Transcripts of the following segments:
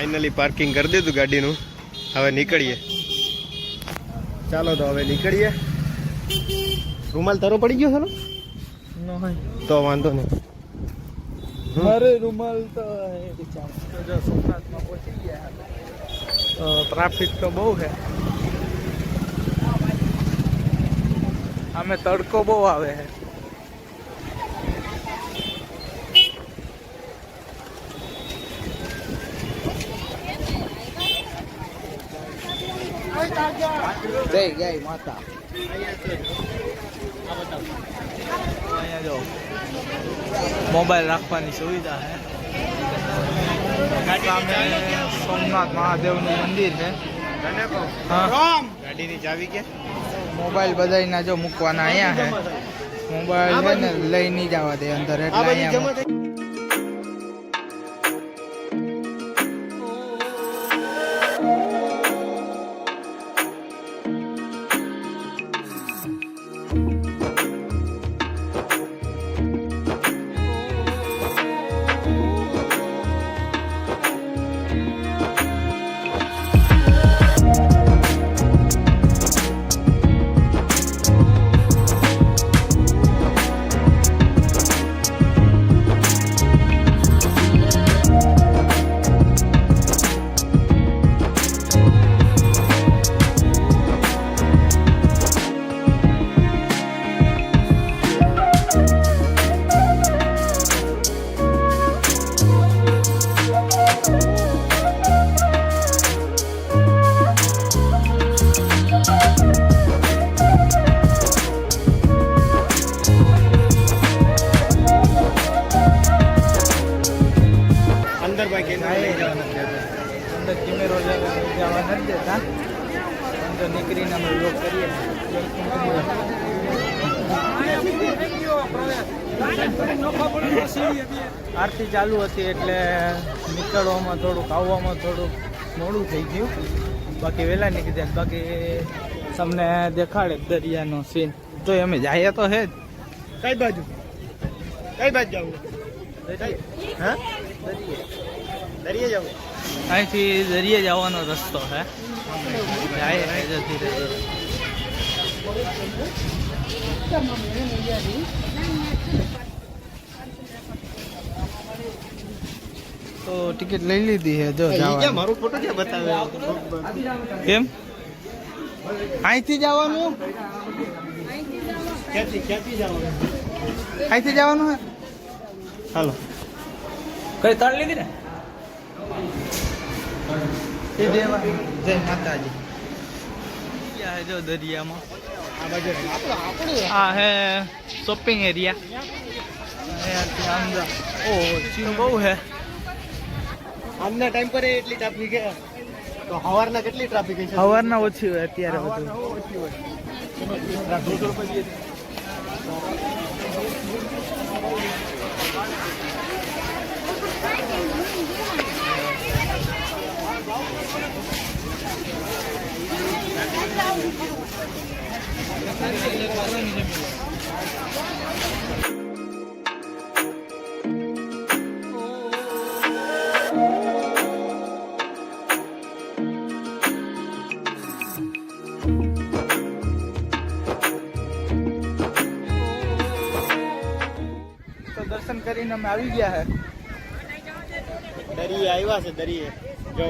Finally parking કરી દીધું ગાડીનું. હવે નીકળીએ. ચાલો તો હવે નીકળીએ. રૂમાલ તારો પડી ગયો છે તો વાંધો નહીં. મારે રૂમાલ તો જો સોમનાથમાં પહોંચી ગયા તો ટ્રાફિક તો બહુ છે. આમે તડકો બહુ આવે છે. જય ગાય માતા. અહીંયા જો મોબાઈલ રાખવાની સુવિધા છે. સામે સોમનાથ મહાદેવનું મંદિર છે. ગાડીની ચાવી કે મોબાઈલ બધાના જો મૂકવાના અહીંયા છે. મોબાઈલ છે ને લઈ નહીં જવા દે અંદર એટલે અહીંયા અંદર કેમેરો જવા નથી દેતા. અંદર નીકળીને અમે લોક કરીએ. આરતી ચાલુ હતી એટલે નીકળવામાં થોડુંક આવવામાં થોડુંક મોડું થઈ ગયું. બાકી વહેલા નીકળી જાય. બાકી તમને દેખાડે દરિયાનો સીન. તો અમે જઈએ તો હે જ. કઈ બાજુ જવું? હા દરિયે જવું. અહીંથી દરિયે જવાનો રસ્તો છે. જાય જતી રહે. તો ટિકિટ લઈ લીધી છે. જો મારો ફોટો ક્યાં બતાવે? કેમ અહીંથી જવાનું? ક્યાંથી જવાનું? અહીંથી જવાનું હે. હાલો કઈ તળ લીધી ને. જય માતાજી. જો દરિયામાં આ હે શોપિંગ એરિયા. અંદર ઓ સીન બહુ હે. આજના ટાઈમ પર એટલી ટ્રાફિક છે તો સવારના કેટલી ટ્રાફિક છે? સવારના ઓછી હોય. અત્યારે બધું દર્શન કરીને અમે આવી ગયા છે. દરિયે આવ્યા છે. દરિયે જો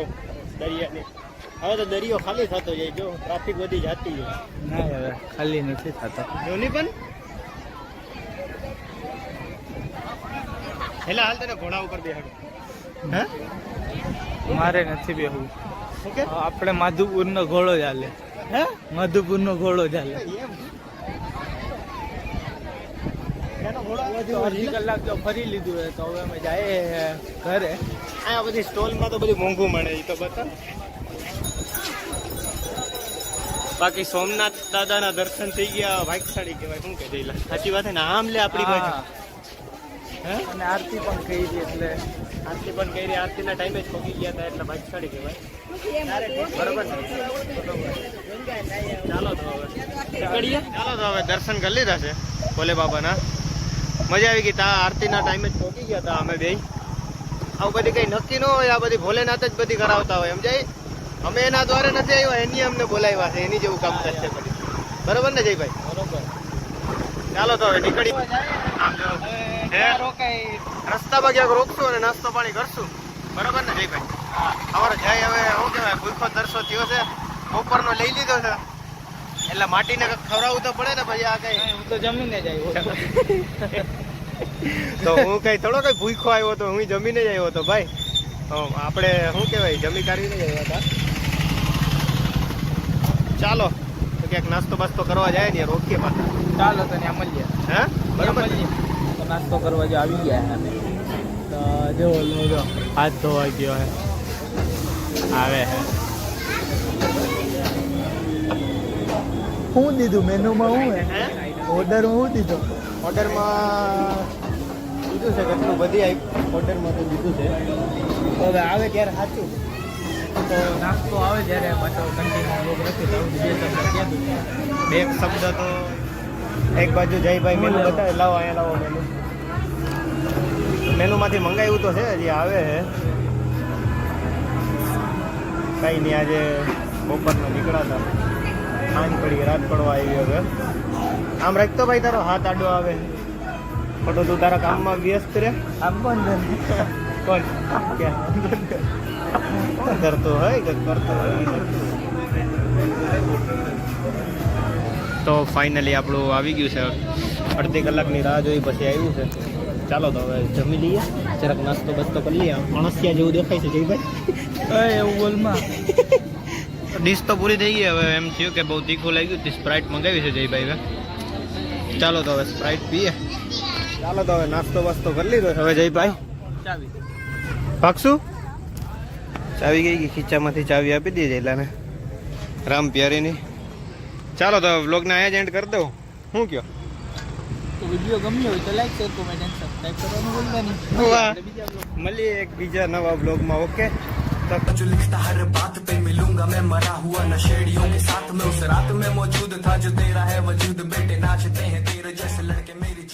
દરિયાની હવે તો દરિયો ખાલી થતો જાય. જો ટ્રાફિક વધી જતી છે. ના હવે ખાલી નથી થતો. જોની પણ હેલા હાલ તને ઘોડા ઉપર બેહાડો. હે મારે નથી બેહવું. ઓકે આપણે માધુપુરનો ઘોડો ચાલે. હે માધુપુરનો ઘોડો ચાલે. અડધી કલાક તો ફરી લીધું હોય તો હવે અમે જાય ઘરે. આ બધી સ્ટોલમાં તો બધું મોંઘું મળે એ તો બતા. બાકી સોમનાથ દાદાના દર્શન થઈ ગયા. ભાગ્યશાળી કહેવાય. શું કે જઈલા સાચી વાત છે ને? આમ લે આપણી બાજુ. હે અને આરતી પણ કરી હતી એટલે આરતી પણ કરી. આરતીના ટાઈમે જ પહોંચી ગયા હતા એટલે ભાગ્યશાળી કહેવાય. બરોબર છે. ચાલો તો હવે નીકળીએ. ચાલો તો હવે દર્શન કરી લીધા છે ભોલે બાબાના. મજા આવી ગઈ. તા આરતીના ટાઈમે જ પહોંચી ગયા હતા અમે બે. આવું બધી કઈ નક્કી ન હોય, આ બધી ભોલેનાથ જ બધી કરાવતા હોય સમજાય. અમે એના દ્વારે નથી આવ્યા, એની અમને બોલાવ્યા છે, એની જેવું કામ કરશે બધી. બરોબર ને જયભાઈ? બરોબર. ચાલો તો હવે નીકળી. રસ્તામાં ક્યાંક રોકશું અને નાસ્તો પાણી કરશું. બરોબર ને જયભાઈ? અમારો જય હવે શું કહેવાય ભૂખો તરસો થયો છે, બપોરનો લઈ લીધો છે એટલે માટીને ખવડાવવું તો પડે ને ભાઈ. આ કઈ હું તો જમીને જ આવ્યો. તો હું કઈ થોડો કઈ ભૂખો આવ્યો હતો, હું જમીને જ આવ્યો હતો ભાઈ. આપણે શું કહેવાય જમી કાઢીને જ આવ્યા હતા. ચાલો તો ક્યાંક નાસ્તો બાસ્તો કરવા જાય ને રોકીએ પાછા. ચાલો તો ત્યાં મળીએ. હા બરોબર. તો નાસ્તો કરવા જો આવી ગયા અમે તો જો હાથ ધોવાઈ ગયો હે આવે હે. શું દીધું મેનુમાં? શું હે ઓર્ડરમાં? શું દીધું ઓર્ડરમાં? દીધું છે કેટલું બધી ઓર્ડરમાં તો દીધું છે. તો હવે આવે ત્યારે સાચું તો નાસ્તો આવે જ્યારે પાછો કન્ટિન્યુ લોક રાખી તો બે શબ્દ કહી દઉં. બે શબ્દ તો એક બાજુ જયભાઈ મેનુ બતાવે. લાવો અહીંયા લાવો મેનુ. મેનુમાંથી મંગાવ્યું તો છે, હજી આવે છે. કઈ નહીં, આજે બપોરના નીકળ્યા હતા, સાંજ પડી રાત પડવા આવી. હવે આમ રાખતો ભાઈ, તારો હાથ આડો આવે ખોટો, તું તારા કામમાં વ્યસ્ત રહે. આમ કોણ કોણ કોણ કરતો હોય કે કરતો હોય? તો ફાઇનલી આપણું આવી ગયું છે. અડધી કલાકની રાહ જોઈ પછી આવ્યું છે. ચાલો તો હવે જમી લઈએ, જરાક નાસ્તો બસ્તો કરી લઈએ. અણસિયા જેવું દેખાય છે જયભાઈ. એવું બોલમાં ડીશ તો પૂરી થઈ ગઈ. હવે એમ થયું કે બહુ તીખું લાગ્યું, સ્પ્રાઇટ મંગાવી છે જયભાઈ. ચાલો તો હવે સ્પ્રાઇટ પીએ. ચાલો તો હવે નાસ્તો બાસ્તો કરી લીધો હવે જયભાઈ ચાવી ભાગશું. ચાવી ગઈ ખીચામાંથી ચાવી આપી દીધી એટલાને રામ પ્યારીની. ચાલો તો વ્લોગને અહીંયા જ એન્ડ કરી દઉં. શું કયો? તો વિડીયો ગમ્યો હોય તો like share comment and subscribe કરવાનું ભૂલતા નહીં. મળીએ એક બીજા નવા બ્લોગમાં. ઓકે जो लिखता हर बात पे मिलूंगा मैं मरा हुआ नशेड़ियों के साथ में उस रात में मौजूद था जो तेरा है वजूद बेटे नाचते हैं तेरे जैसे लड़के मेरी